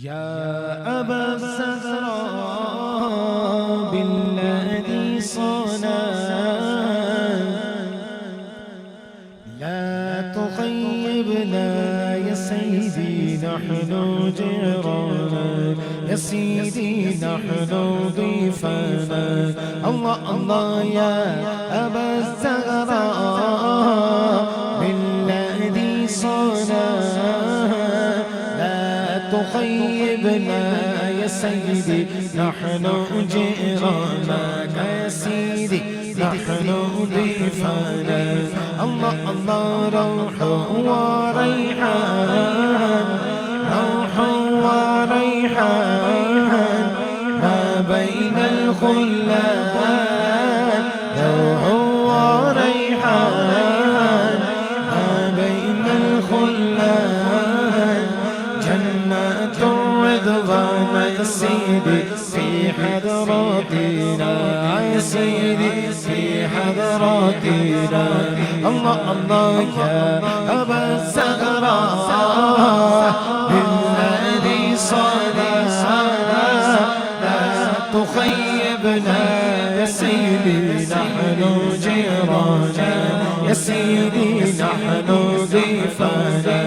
يا أبا الزهراء بالذي صنع لا تخيبنا يا سيدي نحن جيرانا يا سيدي نحن ضيفنا الله الله يا أبا الزهراء بالذي صنع تخيبنا يا سيدي نحن جيرانك يا سيدي نحن ضيفنا الله الله روح وريحان روح وريحان ما بين الخلان روح وريحان ما بين الخلان جنة الرضوان يا سيدي في حضراتنا يا سيدي في حضراتنا الله الله يا أبا الزهراء بالذي صنع لا تخيبنا يا سيدي نحن جيرانا يا سيدي نحن ضيفنا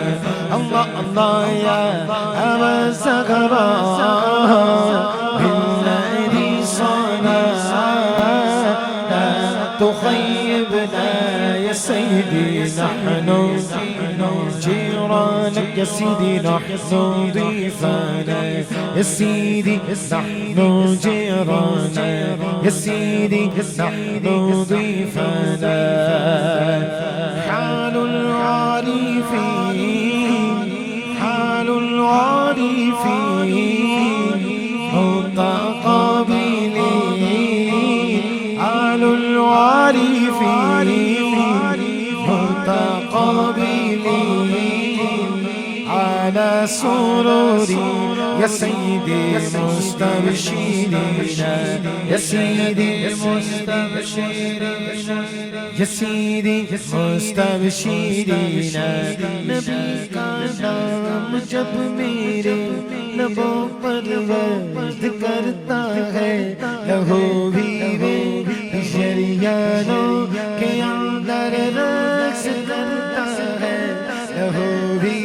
الله الله يا أبا الزهراء بالذي صنع لا تخيبنا يا سيدي نحن جيرانك يا سيدي نحن ضيفنا يا سيدي نحن جيرانك يا سيدي نحن ضيفنا حال العارفين حال العارفين متقابلين حال العارفين متقابلين على سروري يا سيدي مستبشرين يا سيدي مستبشرين يا سيدي مستبشرين نبی کا نام جب میرے لبوں پر ورد کرتا ہے لہو بھی شریانوں کے اندر رقص کرتا ہے لہو بھی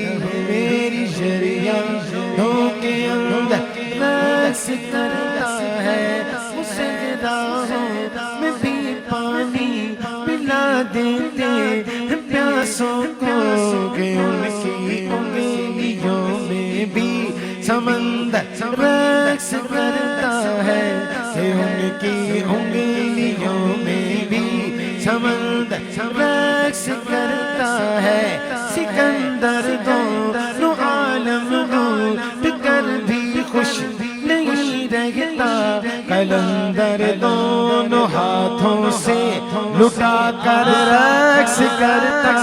میری شریانوں کے اندر رقص کرتا ہے سجدہوں میں بھی پانی پلا دیتے پیاسوں کو کہ ان کی انگلیوں میں بھی سمندر رقص کرتا ہے کہ ان کی انگلیوں میں بھی سمندر رقص کرتا ہے سکندر دونوں عالم لوٹ کر بھی خوش نہیں رہتا قلندر دونوں ہاتھوں سے لٹا کر رقص کرتا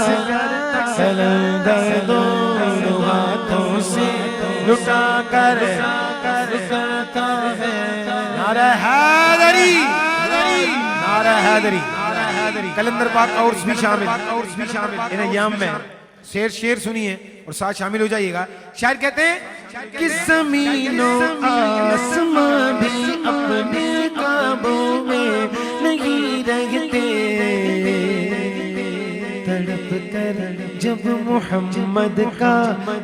قلندر دونوں ہاتھوں سے لٹا کر کرتا ہے نعرہ حیدری نعرہ حیدری قلندر پاک اور بھی شامل ان ایام میں شعر سنیے اور ساتھ شامل ہو جائیے گا شاعر کہتے ہیں کہ زمین و آسمان بھی اپنے قابو میں نہیں رہتے تڑپ کر جب محمد کا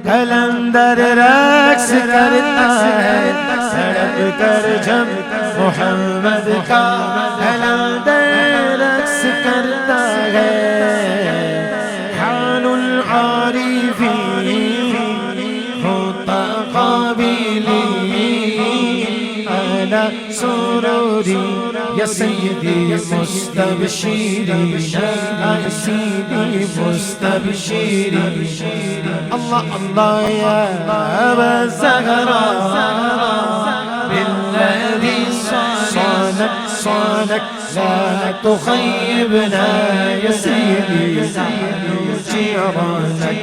قلندر رقص کرتا ہے تڑپ کر جب محمد کا قلندر رقص کرتا ہے حال العارفین متقابلین على سروري يا سيدي مستبشرين يا سيدي مستبشرين الله الله يا أبا الزهراء بالذي صانك لا تخيبنا يا سيدي جيرانك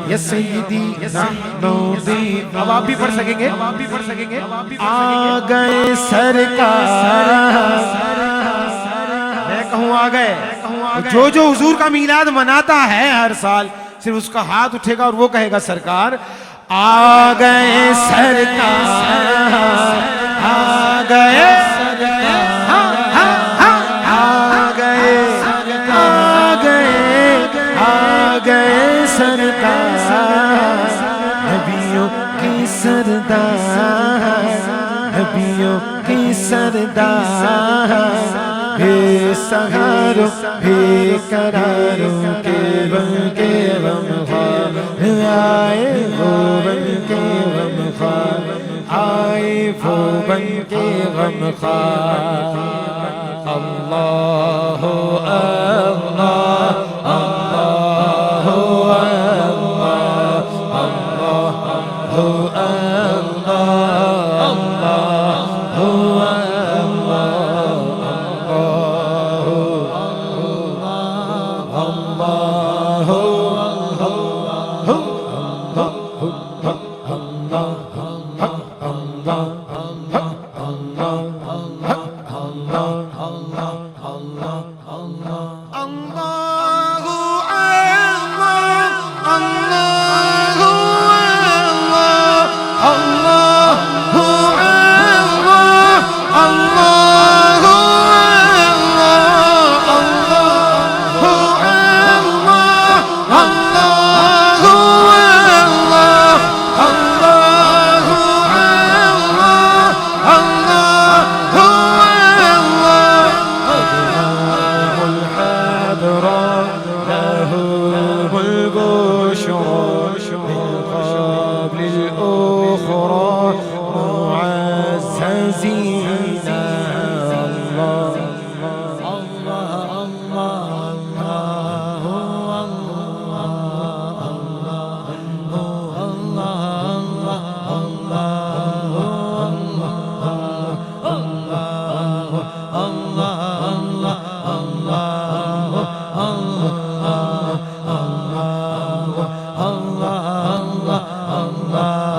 يا سيدي نحن ضيف اب آپ بھی پڑھ سکیں گے آ گئے سرکار میں کہوں آ گئے جو حضور کا میلاد مناتا ہے ہر سال صرف اس کا ہاتھ اٹھے گا اور وہ کہے گا سرکار آ گئے سرکار آ گئے آ گئے سرکار نبیوں کی سردار نبیوں کی سردار بے سہاروں بے قراروں کے بن کے غمخوار آئے وہ بن کے غمخوار آئے وہ بن کے غمخوار اللہ اللہ اللہ Allah